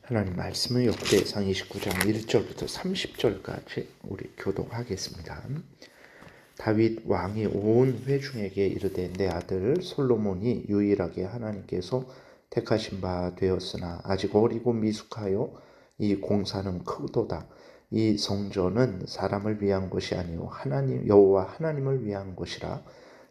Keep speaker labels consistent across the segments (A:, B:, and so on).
A: 하나님 말씀은 역대상 29장 1절부터 30절까지 우리 교독하겠습니다. 다윗 왕이 온 회중에게 이르되 내 아들 솔로몬이 유일하게 하나님께서 택하신 바 되었으나 아직 어리고 미숙하여 이 공사는 크도다. 이 성전은 사람을 위한 것이 아니요 하나님 여호와 하나님을 위한 것이라.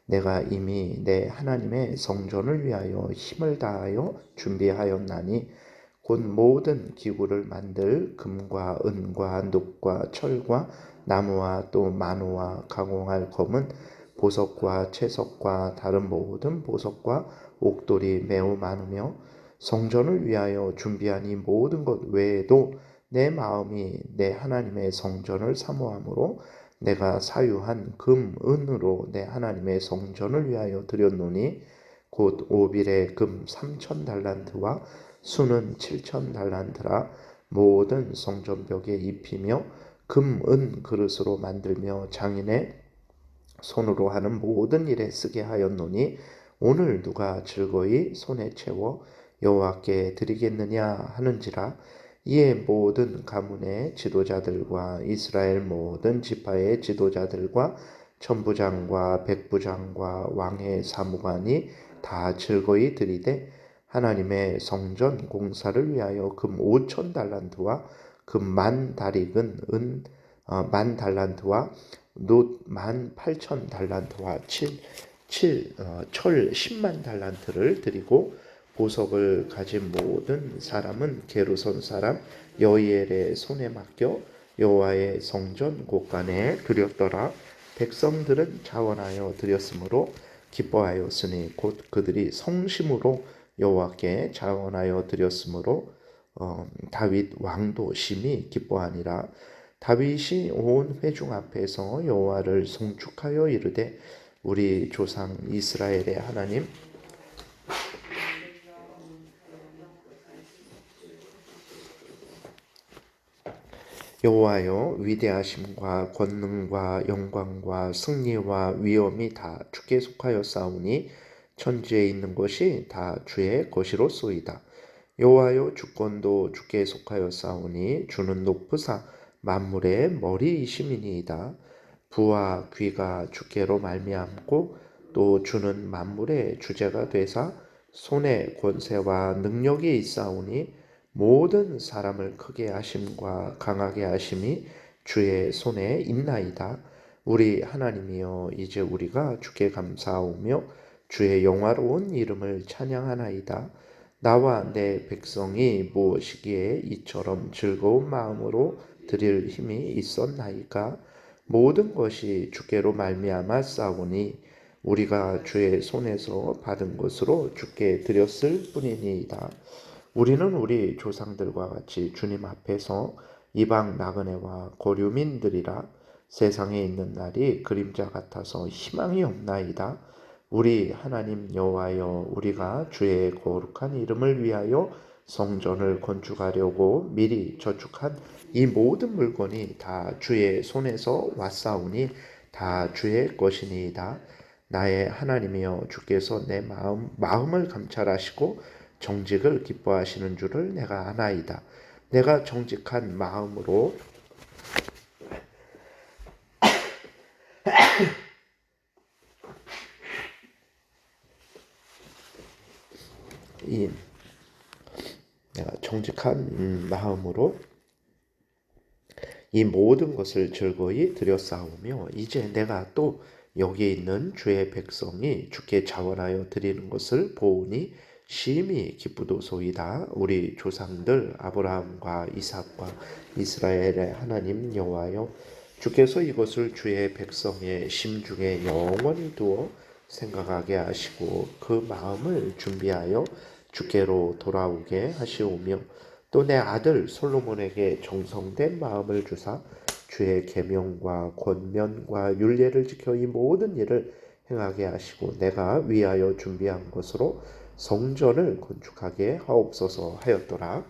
A: 내가 이미 내 하나님의 성전을 위하여 힘을 다하여 준비하였나니 곧 모든 기구를 만들 금과 은과 눕과 철과 나무와 또 만호와 가공할 검은 보석과 채석과 다른 모든 보석과 옥돌이 매우 많으며 성전을 위하여 준비한 이 모든 것 외에도 내 마음이 내 하나님의 성전을 사모함으로 내가 사유한 금, 은으로 내 하나님의 성전을 위하여 드렸노니 곧 오빌의 금 3,000달란트와 수는 7,000달란트라. 모든 성전벽에 입히며 금, 은 그릇으로 만들며 장인의 손으로 하는 모든 일에 쓰게 하였노니 오늘 누가 즐거이 손에 채워 여호와께 드리겠느냐 하는지라. 이에 모든 가문의 지도자들과 이스라엘 모든 지파의 지도자들과 천부장과 백부장과 왕의 사무관이 다 즐거이 드리되 하나님의 성전 공사를 위하여 금 5,000달란트와 금 10,000다릭은 은 10,000달란트와 놋 18,000달란트와 철 100,000달란트를 드리고 보석을 가진 모든 사람은 게르손 사람 여이엘의 손에 맡겨 여호와의 성전 곳간에 드렸더라. 백성들은 자원하여 드렸으므로 기뻐하였으니 곧 그들이 성심으로 여호와께 자원하여 드렸으므로 다윗 왕도 심히 기뻐하니라. 다윗이 온 회중 앞에서 여호와를 송축하여 이르되 우리 조상 이스라엘의 하나님 여호와여, 위대하심과 권능과 영광과 승리와 위엄이 다 주께 속하였사오니 천지에 있는 것이 다 주의 것이로소이다. 여호와여, 주권도 주께 속하였사오니 주는 높으사 만물의 머리이심이니이다. 부와 귀가 주께로 말미암고 또 주는 만물의 주제가 되사 손에 권세와 능력이 있사오니 모든 사람을 크게 하심과 강하게 하심이 주의 손에 있나이다. 우리 하나님이여, 이제 우리가 주께 감사하오며 주의 영화로운 이름을 찬양하나이다. 나와 내 백성이 무엇이기에 이처럼 즐거운 마음으로 드릴 힘이 있었나이까? 모든 것이 주께로 말미암아 싸우니 우리가 주의 손에서 받은 것으로 주께 드렸을 뿐이니이다. 우리는 우리 조상들과 같이 주님 앞에서 이방 나그네와 고류민들이라. 세상에 있는 날이 그림자 같아서 희망이 없나이다. 우리 하나님 여호와여, 우리가 주의 거룩한 이름을 위하여 성전을 건축하려고 미리 저축한 이 모든 물건이 다 주의 손에서 왔사오니 다 주의 것이니이다. 나의 하나님이여, 주께서 내 마음을 감찰하시고 정직을 기뻐하시는 줄을 내가 아나이다. 내가 정직한 마음으로 내가 정직한 마음으로 이 모든 것을 즐거이 드렸사오며 이제 내가 또 여기 있는 주의 백성이 주께 자원하여 드리는 것을 보오니 심히 기쁘도소이다. 우리 조상들 아브라함과 이삭과 이스라엘의 하나님 여호와여, 주께서 이것을 주의 백성의 심중에 영원히 두어 생각하게 하시고 그 마음을 준비하여 주께로 돌아오게 하시오며 또 내 아들 솔로몬에게 정성된 마음을 주사 주의 계명과 권면과 율례를 지켜 이 모든 일을 행하게 하시고 내가 위하여 준비한 것으로 성전을 건축하게 하옵소서 하였더라.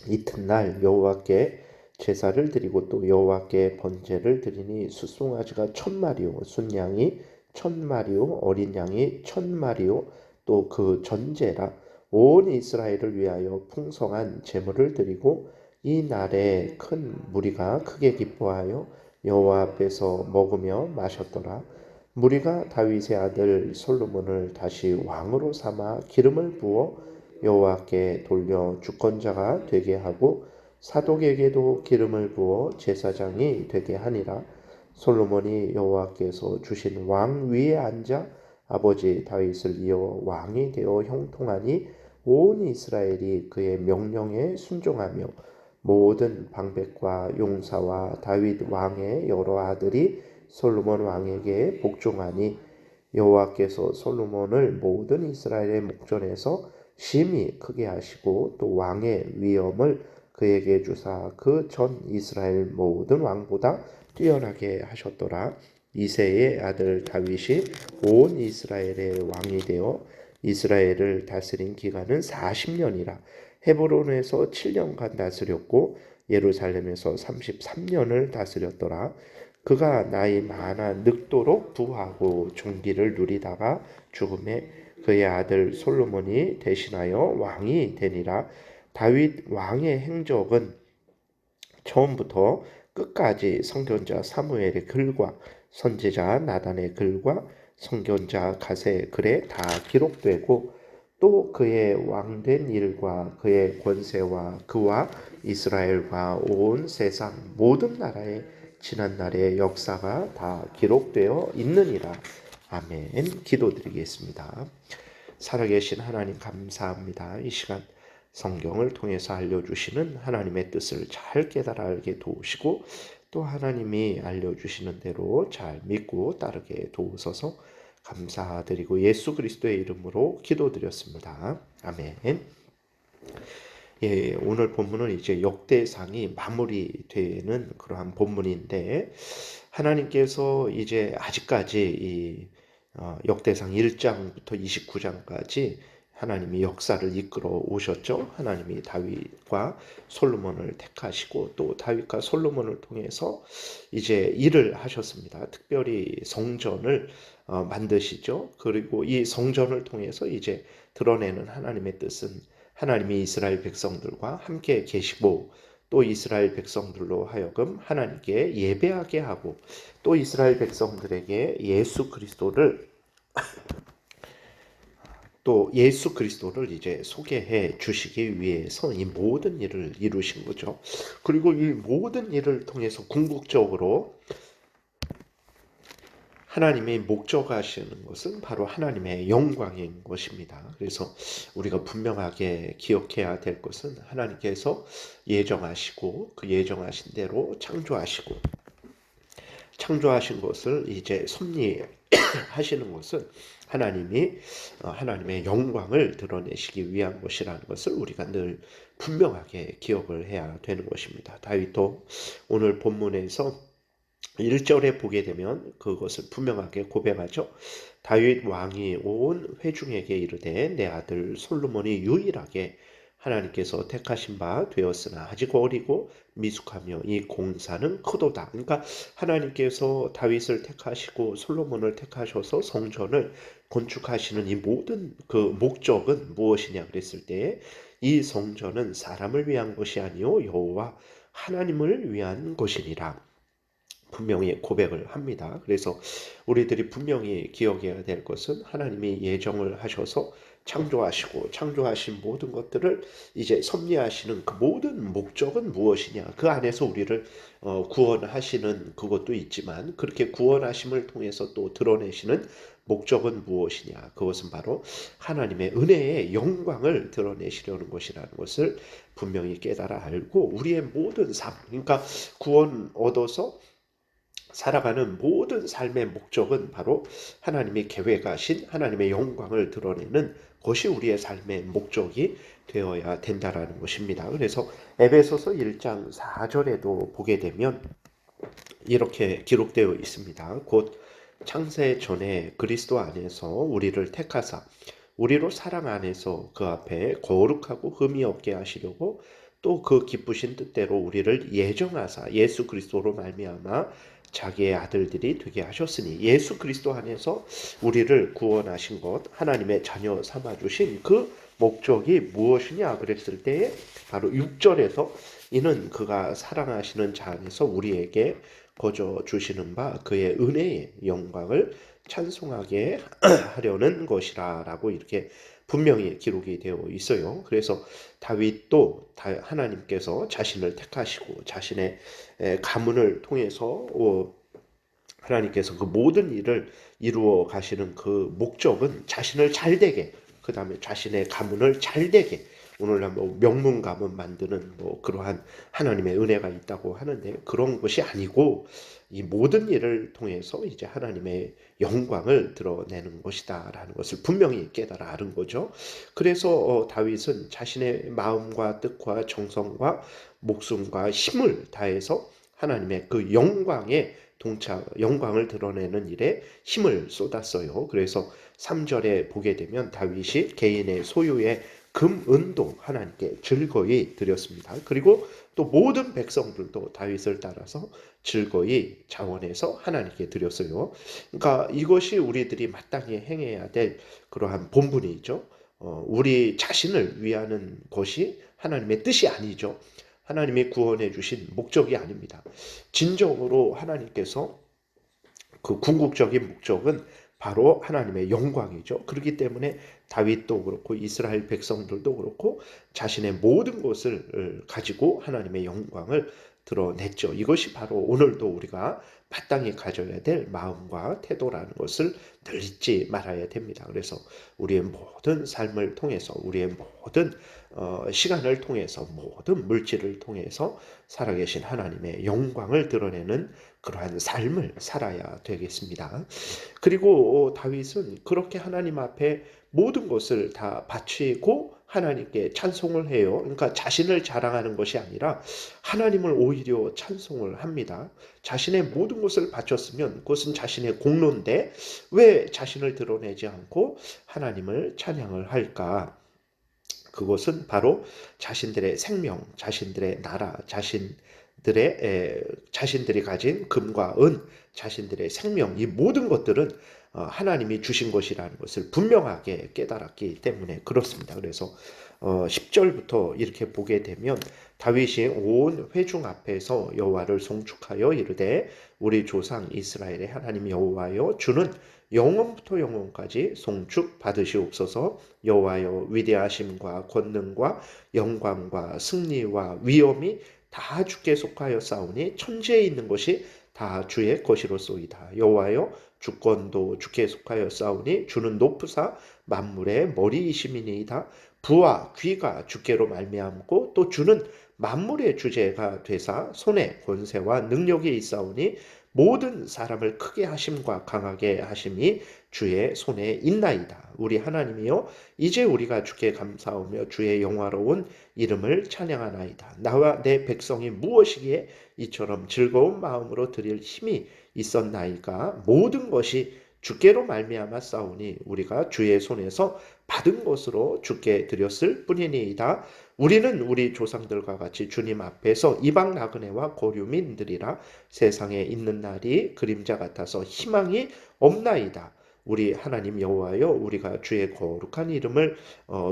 A: 이튿날 여호와께 제사를 드리고 또 여호와께 번제를 드리니 숫송아지가 1000마리요 순양이 1000마리요 어린 양이 1000마리요 또 그 전제라. 온 이스라엘을 위하여 풍성한 제물을 드리고 이 날에 큰 무리가 크게 기뻐하여 여호와 앞에서 먹으며 마셨더라. 무리가 다윗의 아들 솔로몬을 다시 왕으로 삼아 기름을 부어 여호와께 돌려 주권자가 되게 하고 사독에게도 기름을 부어 제사장이 되게 하니라. 솔로몬이 여호와께서 주신 왕 위에 앉아 아버지 다윗을 이어 왕이 되어 형통하니 온 이스라엘이 그의 명령에 순종하며 모든 방백과 용사와 다윗 왕의 여러 아들이 솔로몬 왕에게 복종하니 여호와께서 솔로몬을 모든 이스라엘의 목전에서 심히 크게 하시고 또 왕의 위엄을 그에게 주사 그 전 이스라엘 모든 왕보다 뛰어나게 하셨더라. 이새의 아들 다윗이 온 이스라엘의 왕이 되어 이스라엘을 다스린 기간은 40년이라. 헤브론에서 7년간 다스렸고 예루살렘에서 33년을 다스렸더라. 그가 나이 많아 늙도록 부하고 존귀를 누리다가 죽음에 그의 아들 솔로몬이 대신하여 왕이 되니라. 다윗 왕의 행적은 처음부터 끝까지 선견자 사무엘의 글과 선지자 나단의 글과 선견자 갓의 글에 다 기록되고 또 그의 왕된 일과 그의 권세와 그와 이스라엘과 온 세상 모든 나라의 지난날의 역사가 다 기록되어 있느니라. 아멘. 기도드리겠습니다. 살아계신 하나님 감사합니다. 이 시간 성경을 통해서 알려주시는 하나님의 뜻을 잘 깨달아 알게 도우시고 또 하나님이 알려주시는 대로 잘 믿고 따르게 도우소서. 감사드리고 예수 그리스도의 이름으로 기도드렸습니다. 아멘. 예, 오늘 본문은 이제 역대상이 마무리되는 그러한 본문인데 하나님께서 이제 아직까지 이 역대상 1장부터 29장까지 하나님이 역사를 이끌어 오셨죠. 하나님이 다윗과 솔로몬을 택하시고 또 다윗과 솔로몬을 통해서 이제 일을 하셨습니다. 특별히 성전을 만드시죠. 그리고 이 성전을 통해서 이제 드러내는 하나님의 뜻은 하나님이 이스라엘 백성들과 함께 계시고 또 이스라엘 백성들로 하여금 하나님께 예배하게 하고 또 이스라엘 백성들에게 예수 그리스도를 이제 소개해 주시기 위해서 이 모든 일을 이루신 거죠. 그리고 이 모든 일을 통해서 궁극적으로 하나님의 목적하시는 것은 바로 하나님의 영광인 것입니다. 그래서 우리가 분명하게 기억해야 될 것은 하나님께서 예정하시고 그 예정하신 대로 창조하신 것을 이제 섭리하시는 것은 하나님이 하나님의 영광을 드러내시기 위한 것이라는 것을 우리가 늘 분명하게 기억을 해야 되는 것입니다. 다윗도 오늘 본문에서 1절에 보게 되면 그것을 분명하게 고백하죠. 다윗 왕이 온 회중에게 이르되 내 아들 솔로몬이 유일하게 하나님께서 택하신 바 되었으나 아직 어리고 미숙하며 이 공사는 크도다. 그러니까 하나님께서 다윗을 택하시고 솔로몬을 택하셔서 성전을 건축하시는 이 모든 그 목적은 무엇이냐 그랬을 때 이 성전은 사람을 위한 것이 아니요 여호와 하나님을 위한 것이니라. 분명히 고백을 합니다. 그래서 우리들이 분명히 기억해야 될 것은 하나님이 예정을 하셔서 창조하신 모든 것들을 이제 섭리하시는 그 모든 목적은 무엇이냐, 그 안에서 우리를 구원하시는 그것도 있지만 그렇게 구원하심을 통해서 또 드러내시는 목적은 무엇이냐, 그것은 바로 하나님의 은혜의 영광을 드러내시려는 것이라는 것을 분명히 깨달아 알고 우리의 모든 삶, 그러니까 구원 얻어서 살아가는 모든 삶의 목적은 바로 하나님이 계획하신 하나님의 영광을 드러내는 것이 우리의 삶의 목적이 되어야 된다라는 것입니다. 그래서 에베소서 1장 4절에도 보게 되면 이렇게 기록되어 있습니다. 곧 창세 전에 그리스도 안에서 우리를 택하사 우리로 사랑 안에서 그 앞에 거룩하고 흠이 없게 하시려고 또 그 기쁘신 뜻대로 우리를 예정하사 예수 그리스도로 말미암아 자기의 아들들이 되게 하셨으니, 예수 그리스도 안에서 우리를 구원하신 것, 하나님의 자녀 삼아 주신 그 목적이 무엇이냐 그랬을 때에 바로 6절에서 이는 그가 사랑하시는 자 안에서 우리에게 거저 주시는 바 그의 은혜의 영광을 찬송하게 하려는 것이라 라고 이렇게 분명히 기록이 되어 있어요. 그래서 다윗도 하나님께서 자신을 택하시고 자신의 가문을 통해서 하나님께서 그 모든 일을 이루어 가시는 그 목적은 자신을 잘되게, 그 다음에 자신의 가문을 잘되게, 오늘날 뭐 명문 가문 만드는 뭐 그러한 하나님의 은혜가 있다고 하는데, 그런 것이 아니고 이 모든 일을 통해서 이제 하나님의 영광을 드러내는 것이다라는 것을 분명히 깨달아 아는 거죠. 그래서 다윗은 자신의 마음과 뜻과 정성과 목숨과 힘을 다해서 하나님의 그 영광을 드러내는 일에 힘을 쏟았어요. 그래서 3절에 보게 되면 다윗이 개인의 소유의 금, 은도 하나님께 즐거이 드렸습니다. 그리고 또 모든 백성들도 다윗을 따라서 즐거이 자원해서 하나님께 드렸어요. 그러니까 이것이 우리들이 마땅히 행해야 될 그러한 본분이죠. 우리 자신을 위하는 것이 하나님의 뜻이 아니죠. 하나님이 구원해 주신 목적이 아닙니다. 진정으로 하나님께서 그 궁극적인 목적은 바로 하나님의 영광이죠. 그렇기 때문에 다윗도 그렇고 이스라엘 백성들도 그렇고 자신의 모든 것을 가지고 하나님의 영광을 드러냈죠. 이것이 바로 오늘도 우리가 마땅히 가져야 될 마음과 태도라는 것을 늘 잊지 말아야 됩니다. 그래서 우리의 모든 삶을 통해서, 우리의 모든 시간을 통해서, 모든 물질을 통해서 살아계신 하나님의 영광을 드러내는 그러한 삶을 살아야 되겠습니다. 그리고 다윗은 그렇게 하나님 앞에 모든 것을 다 바치고 하나님께 찬송을 해요. 그러니까 자신을 자랑하는 것이 아니라 하나님을 오히려 찬송을 합니다. 자신의 모든 것을 바쳤으면 그것은 자신의 공로인데 왜 자신을 드러내지 않고 하나님을 찬양을 할까? 그것은 바로 자신들의 생명, 자신들의 나라, 자신들이 가진 금과 은, 자신들의 생명, 이 모든 것들은 하나님이 주신 것이라는 것을 분명하게 깨달았기 때문에 그렇습니다. 그래서 10절부터 이렇게 보게 되면 다윗이 온 회중 앞에서 여호와를 송축하여 이르되 우리 조상 이스라엘의 하나님 여호와여 주는 영원부터 영원까지 송축 받으시옵소서. 여호와여 위대하심과 권능과 영광과 승리와 위엄이 다 주께 속하여 싸우니 천지에 있는 것이 다 주의 것이로소이다. 여호와여 주권도 주께 속하여 싸우니 주는 높으사 만물의 머리이심이니이다. 부와 귀가 주께로 말미암고 또 주는 만물의 주제가 되사 손에 권세와 능력이 있사오니 모든 사람을 크게 하심과 강하게 하심이 주의 손에 있나이다. 우리 하나님이여 이제 우리가 주께 감사하며 주의 영화로운 이름을 찬양하나이다. 나와 내 백성이 무엇이기에 이처럼 즐거운 마음으로 드릴 힘이 있었나이까. 모든 것이 주께로 말미암아 싸우니 우리가 주의 손에서 받은 것으로 주께 드렸을 뿐이니이다. 우리는 우리 조상들과 같이 주님 앞에서 이방 나그네와 고류민들이라 세상에 있는 날이 그림자 같아서 희망이 없나이다. 우리 하나님 여호와여 우리가 주의 거룩한 이름을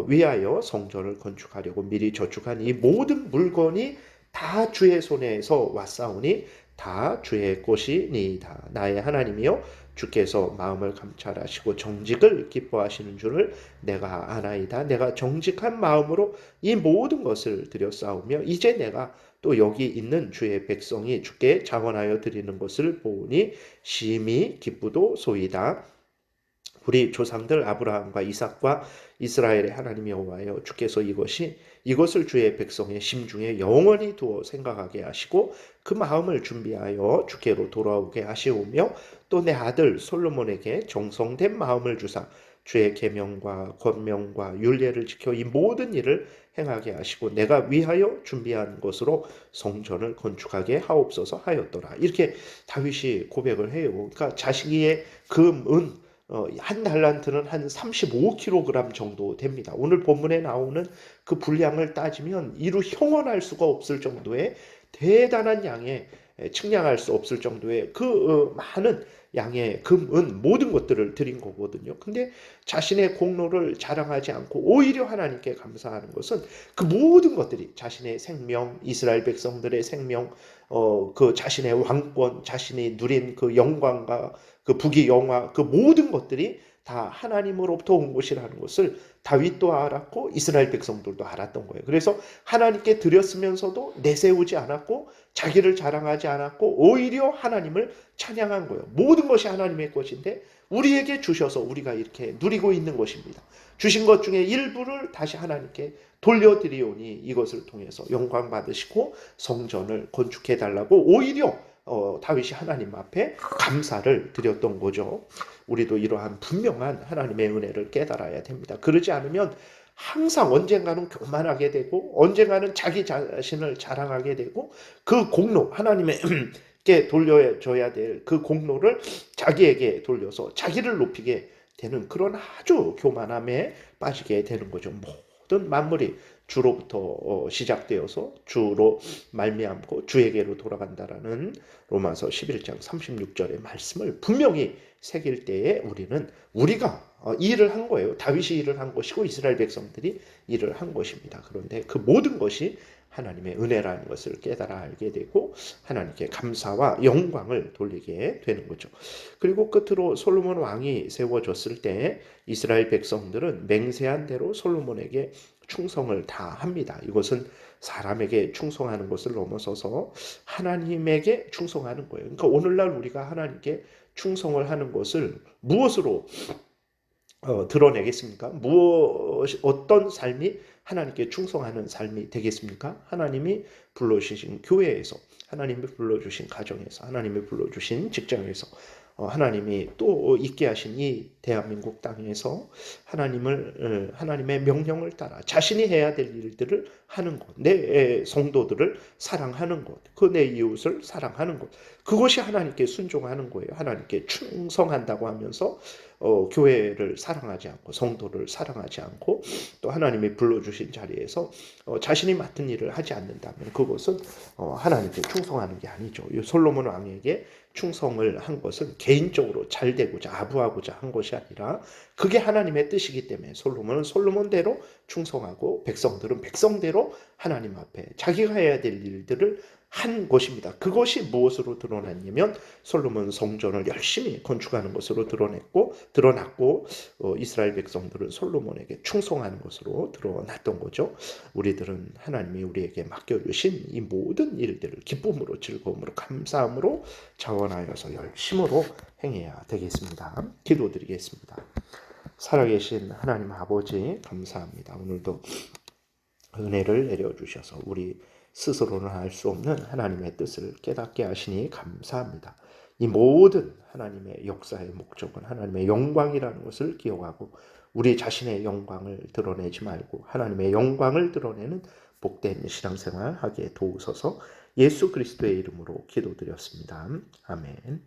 A: 위하여 성전을 건축하려고 미리 저축한 이 모든 물건이 다 주의 손에서 왔사오니 다 주의 것이니이다. 나의 하나님이여 주께서 마음을 감찰하시고 정직을 기뻐하시는 줄을 내가 아나이다. 내가 정직한 마음으로 이 모든 것을 드렸사오며 이제 내가 또 여기 있는 주의 백성이 주께 자원하여 드리는 것을 보니 심히 기쁘도소이다. 우리 조상들 아브라함과 이삭과 이스라엘의 하나님 여호와여 주께서 이것을 주의 백성의 심중에 영원히 두어 생각하게 하시고 그 마음을 준비하여 주께로 돌아오게 하시오며 또 내 아들 솔로몬에게 정성된 마음을 주사 주의 계명과 권명과 율례를 지켜 이 모든 일을 행하게 하시고 내가 위하여 준비한 것으로 성전을 건축하게 하옵소서 하였더라. 이렇게 다윗이 고백을 해요. 그러니까 자식의 금, 은, 한 달란트는 한 35kg 정도 됩니다. 오늘 본문에 나오는 그 분량을 따지면 이루 형언할 수가 없을 정도의 대단한 양의, 측량할 수 없을 정도의 그 많은 양의 금은 모든 것들을 드린 거거든요. 근데 자신의 공로를 자랑하지 않고 오히려 하나님께 감사하는 것은 그 모든 것들이 자신의 생명, 이스라엘 백성들의 생명, 그 자신의 왕권, 자신이 누린 그 영광과 그 부귀 영화, 그 모든 것들이 다 하나님으로부터 온 것이라는 것을 다윗도 알았고 이스라엘 백성들도 알았던 거예요. 그래서 하나님께 드렸으면서도 내세우지 않았고 자기를 자랑하지 않았고 오히려 하나님을 찬양한 거예요. 모든 것이 하나님의 것인데 우리에게 주셔서 우리가 이렇게 누리고 있는 것입니다. 주신 것 중에 일부를 다시 하나님께 돌려드리오니 이것을 통해서 영광 받으시고 성전을 건축해 달라고 오히려 다윗이 하나님 앞에 감사를 드렸던 거죠. 우리도 이러한 분명한 하나님의 은혜를 깨달아야 됩니다. 그러지 않으면 항상 언젠가는 교만하게 되고 언젠가는 자기 자신을 자랑하게 되고 그 공로 하나님께 돌려줘야 될 그 공로를 자기에게 돌려서 자기를 높이게 되는 그런 아주 교만함에 빠지게 되는 거죠. 모든 만물이 주로부터 시작되어서 주로 말미암고 주에게로 돌아간다라는 로마서 11장 36절의 말씀을 분명히 새길 때에 우리가 일을 한 거예요. 다윗이 일을 한 것이고 이스라엘 백성들이 일을 한 것입니다. 그런데 그 모든 것이 하나님의 은혜라는 것을 깨달아 알게 되고 하나님께 감사와 영광을 돌리게 되는 거죠. 그리고 끝으로 솔로몬 왕이 세워졌을 때 이스라엘 백성들은 맹세한 대로 솔로몬에게 충성을 다합니다. 이것은 사람에게 충성하는 것을 넘어서서 하나님에게 충성하는 거예요. 그러니까 오늘날 우리가 하나님께 충성을 하는 것을 무엇으로 드러내겠습니까? 어떤 삶이 하나님께 충성하는 삶이 되겠습니까? 하나님이 불러주신 교회에서, 하나님이 불러주신 가정에서, 하나님이 불러주신 직장에서, 하나님이 또 있게 하신 이 대한민국 땅에서 하나님의 명령을 따라 자신이 해야 될 일들을 하는 것, 내 성도들을 사랑하는 것, 그 내 이웃을 사랑하는 것, 그것이 하나님께 순종하는 거예요. 하나님께 충성한다고 하면서 교회를 사랑하지 않고 성도를 사랑하지 않고 또 하나님이 불러주신 자리에서 자신이 맡은 일을 하지 않는다면 그것은 하나님께 충성하는 게 아니죠. 솔로몬 왕에게 충성을 한 것은 개인적으로 잘 되고자 아부하고자 한 것이 아니라 그게 하나님의 뜻이기 때문에 솔로몬은 솔로몬대로 충성하고 백성들은 백성대로 하나님 앞에 자기가 해야 될 일들을 한 것입니다. 그것이 무엇으로 드러났냐면 솔로몬 성전을 열심히 건축하는 것으로 드러났고 이스라엘 백성들은 솔로몬에게 충성하는 것으로 드러났던 거죠. 우리들은 하나님이 우리에게 맡겨주신 이 모든 일들을 기쁨으로 즐거움으로 감사함으로 자원하여서 열심으로 행해야 되겠습니다. 기도드리겠습니다. 살아계신 하나님 아버지 감사합니다. 오늘도 은혜를 내려주셔서 우리 스스로는 알 수 없는 하나님의 뜻을 깨닫게 하시니 감사합니다. 이 모든 하나님의 역사의 목적은 하나님의 영광이라는 것을 기억하고 우리 자신의 영광을 드러내지 말고 하나님의 영광을 드러내는 복된 신앙생활 하게 도우소서. 예수 그리스도의 이름으로 기도드렸습니다. 아멘.